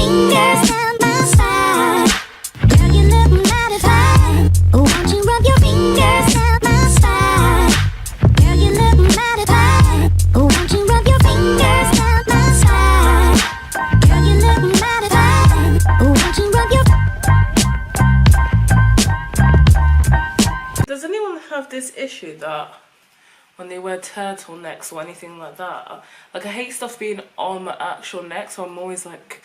fingers down my spine. Girl, you look mighty fine. Won't you rub your fingers down my spine? Girl, you look mighty fine. Won't you rub your fingers down my spine? Girl, you look mighty fine. Won't you rub your... Does anyone have this issue that when they wear turtlenecks or anything like that, like I hate stuff being on my actual neck, so I'm always like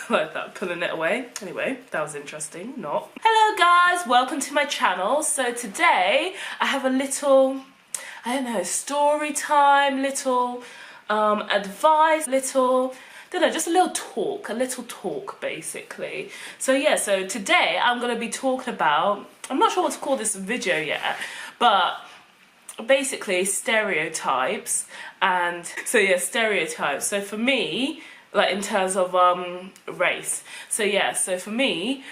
like that, pulling it away. Anyway, that was interesting. Not. Hello guys, welcome to my channel. So today I have a little, I don't know, story time, little advice, little, I don't know, just a little talk basically. So yeah, so today I'm gonna be talking about, I'm not sure what to call this video yet, but basically stereotypes. And so yeah, stereotypes. So for me, like in terms of race, so yeah, so for me,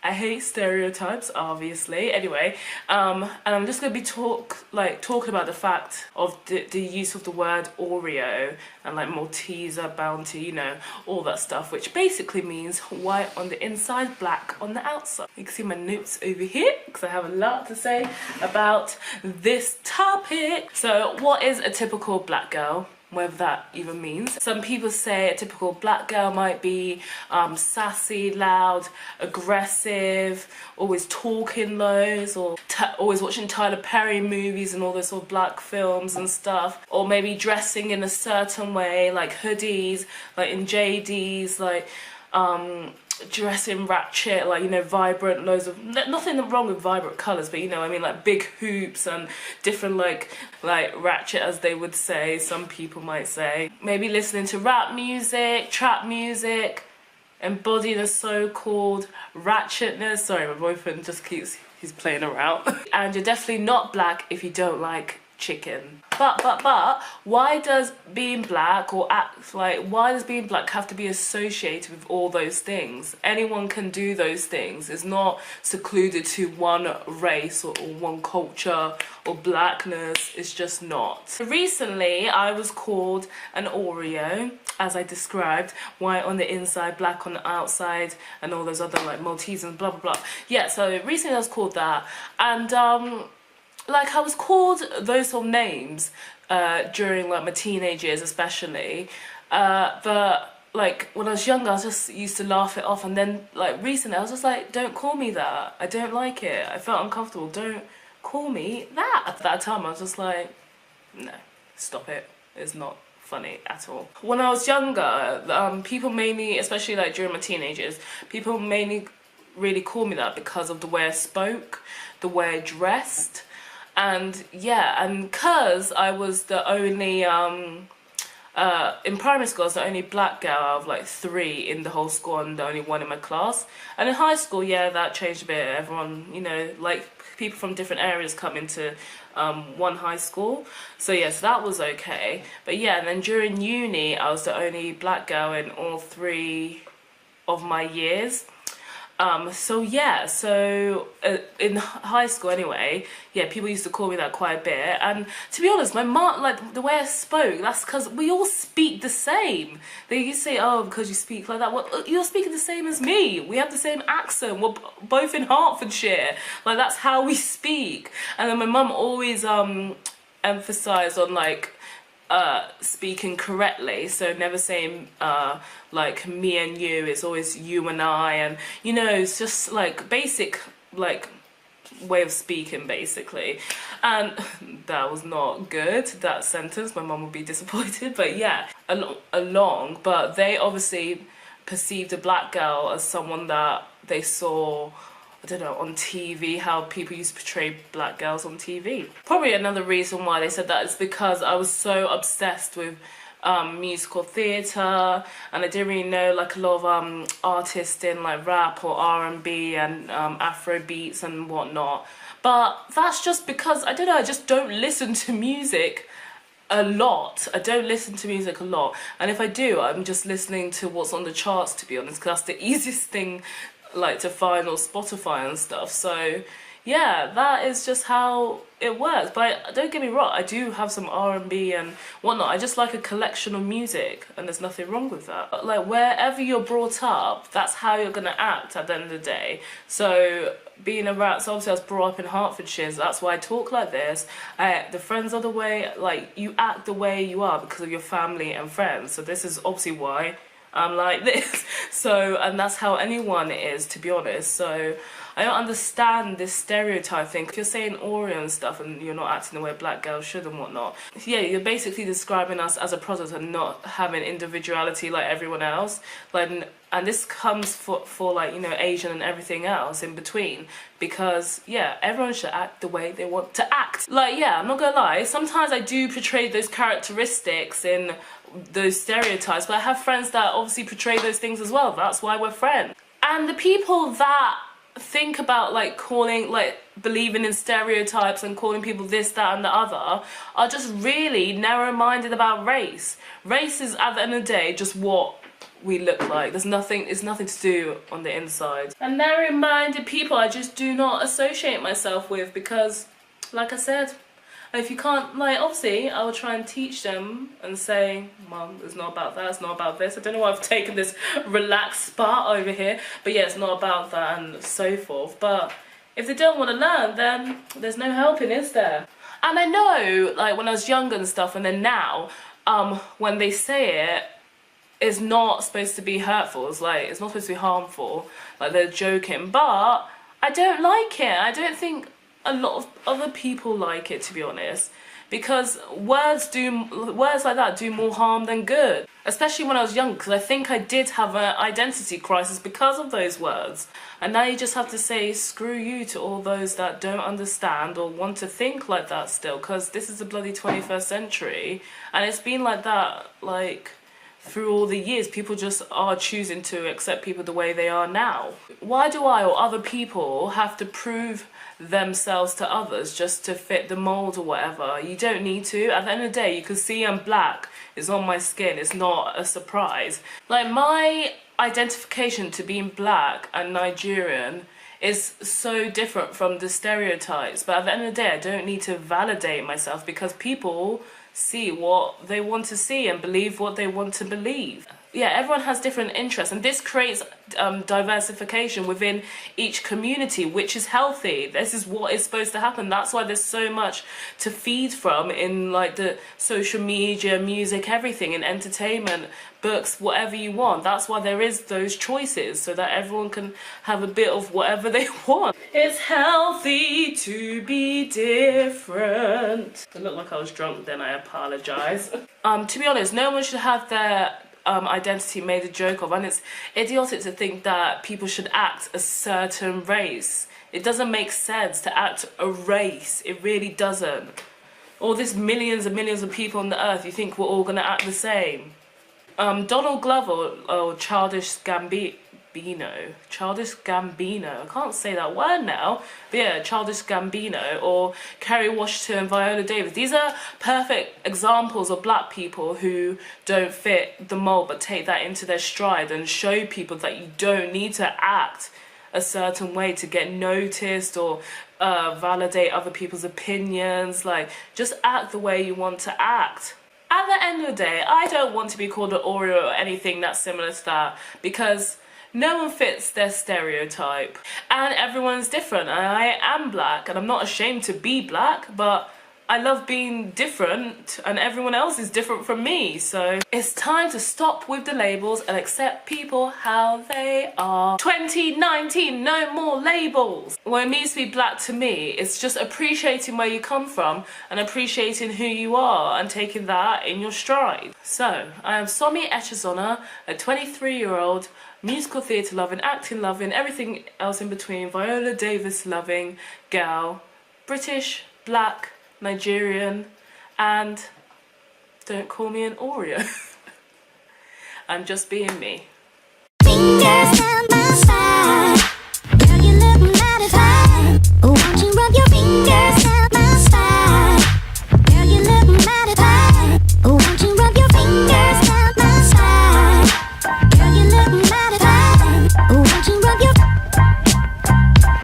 I hate stereotypes, obviously. Anyway, and I'm just gonna be talking about the fact of the use of the word Oreo and like Malteser, Bounty, you know, all that stuff, which basically means white on the inside, black on the outside. You can see my notes over here because I have a lot to say about this topic. So, what is a typical black girl? Whatever that even means. Some people say a typical black girl might be sassy, loud, aggressive, always talking loads, or always watching Tyler Perry movies and all those sort of black films and stuff, or maybe dressing in a certain way, like hoodies, like in JDs, like dressing ratchet, like, you know, vibrant, loads of, nothing wrong with vibrant colours, but you know, I mean, like big hoops and different like ratchet, as they would say, some people might say. Maybe listening to rap music, trap music, embodying the so-called ratchetness. Sorry, my boyfriend just he's playing around. And you're definitely not black if you don't like chicken. But why does being black, or act like, why does being black have to be associated with all those things? Anyone can do those things. It's not secluded to one race or one culture or blackness. It's just not. Recently I was called an Oreo, as I described, white on the inside, black on the outside, and all those other like Maltesers and blah blah blah. Yeah, so recently I was called that, and like I was called those sort of names during like my teenage years especially, but like when I was younger I just used to laugh it off, and then like recently I was just like, don't call me that, I don't like it, I felt uncomfortable, don't call me that. At that time I was just like, no, stop it, it's not funny at all. When I was younger, people mainly, especially like during my teenage years, people mainly really call me that because of the way I spoke, the way I dressed. And yeah, and because I was the only, in primary school I was the only black girl out of like 3 in the whole school and the only one in my class. And in high school, yeah, that changed a bit. Everyone, you know, like people from different areas come into one high school. So yes, that was okay. But yeah, and then during uni, I was the only black girl in all 3 of my years. So yeah, so in high school anyway, yeah, people used to call me that quite a bit. And to be honest, my mom, like the way I spoke, that's because we all speak the same. They used to say, oh, because you speak like that, well, you're speaking the same as me. We have the same accent. We're both in Hertfordshire. Like, that's how we speak. And then my mum always emphasised on like speaking correctly, so never saying like me and you, it's always you and I, and you know, it's just like basic like way of speaking basically. And that was not good, that sentence. My mum would be disappointed. But yeah, along, but they obviously perceived a black girl as someone that they saw, I don't know, on TV, how people used to portray black girls on TV. Probably another reason why they said that is because I was so obsessed with musical theatre, and I didn't really know like a lot of artists in like rap or R&B and Afro beats and whatnot. But that's just because, I don't know, I just don't listen to music a lot. I don't listen to music a lot, and if I do, I'm just listening to what's on the charts, to be honest, because that's the easiest thing like to find on Spotify and stuff. So yeah, that is just how it works. But don't get me wrong, I do have some R&B and whatnot. I just like a collection of music, and there's nothing wrong with that. But like, wherever you're brought up, that's how you're gonna act at the end of the day. So being around, so obviously I was brought up in Hertfordshire, so that's why I talk like this. The friends are the way, like, you act the way you are because of your family and friends. So this is obviously why I'm like this. So, and that's how anyone is, to be honest. So I don't understand this stereotype thing. If you're saying Oreo and stuff and you're not acting the way black girls should and whatnot, yeah, you're basically describing us as a product and not having individuality like everyone else. Like, and this comes for like, you know, Asian and everything else in between, because yeah, everyone should act the way they want to act. Like, yeah, I'm not gonna lie, sometimes I do portray those characteristics in those stereotypes, but I have friends that obviously portray those things as well. That's why we're friends. And the people that think about like calling, like believing in stereotypes and calling people this, that and the other are just really narrow-minded about race. Race is, at the end of the day, just what we look like. There's nothing, it's nothing to do on the inside. And narrow-minded people I just do not associate myself with, because like I said, if you can't, like, obviously I will try and teach them and say, Mum, it's not about that, it's not about this. I don't know why I've taken this relaxed part over here, but yeah, it's not about that and so forth. But if they don't want to learn, then there's no helping, is there? And I know, like, when I was younger and stuff, and then now, when they say it, it's not supposed to be hurtful. It's like, it's not supposed to be harmful, like they're joking. But I don't like it. I don't think a lot of other people like it, to be honest, because words like that do more harm than good, especially when I was young, because I think I did have an identity crisis because of those words. And now you just have to say screw you to all those that don't understand or want to think like that still, because this is the bloody 21st century, and it's been like that, like, through all the years. People just are choosing to accept people the way they are now. Why do I or other people have to prove themselves to others just to fit the mold or whatever? You don't need to. At the end of the day, you can see I'm black, it's on my skin, it's not a surprise. Like, my identification to being black and Nigerian is so different from the stereotypes, but at the end of the day I don't need to validate myself, because people see what they want to see and believe what they want to believe. Yeah, everyone has different interests, and this creates diversification within each community, which is healthy. This is what is supposed to happen. That's why there's so much to feed from in, like, the social media, music, everything, in entertainment, books, whatever you want. That's why there is those choices, so that everyone can have a bit of whatever they want. It's healthy to be different. I looked like I was drunk then, I apologise. To be honest, no one should have their identity made a joke of, and it's idiotic to think that people should act a certain race. It doesn't make sense to act a race. It really doesn't. All this millions and millions of people on the earth, you think we're all gonna act the same? Donald Glover, or Childish Gambino, I can't say that word now, but yeah, Childish Gambino, or Kerry Washington, Viola Davis. These are perfect examples of black people who don't fit the mold, but take that into their stride and show people that you don't need to act a certain way to get noticed or validate other people's opinions. Like, just act the way you want to act. At the end of the day, I don't want to be called an Oreo or anything that's similar to that, because no one fits their stereotype, and everyone's different, and I am black, and I'm not ashamed to be black, but I love being different, and everyone else is different from me. So it's time to stop with the labels and accept people how they are. 2019, no more labels. What it means to be black to me, it's just appreciating where you come from and appreciating who you are and taking that in your stride. So I am Somi Echezona, a 23-year-old musical theatre loving, acting loving, everything else in between, Viola Davis loving gal, British, black, Nigerian, and don't call me an Oreo. I'm just being me.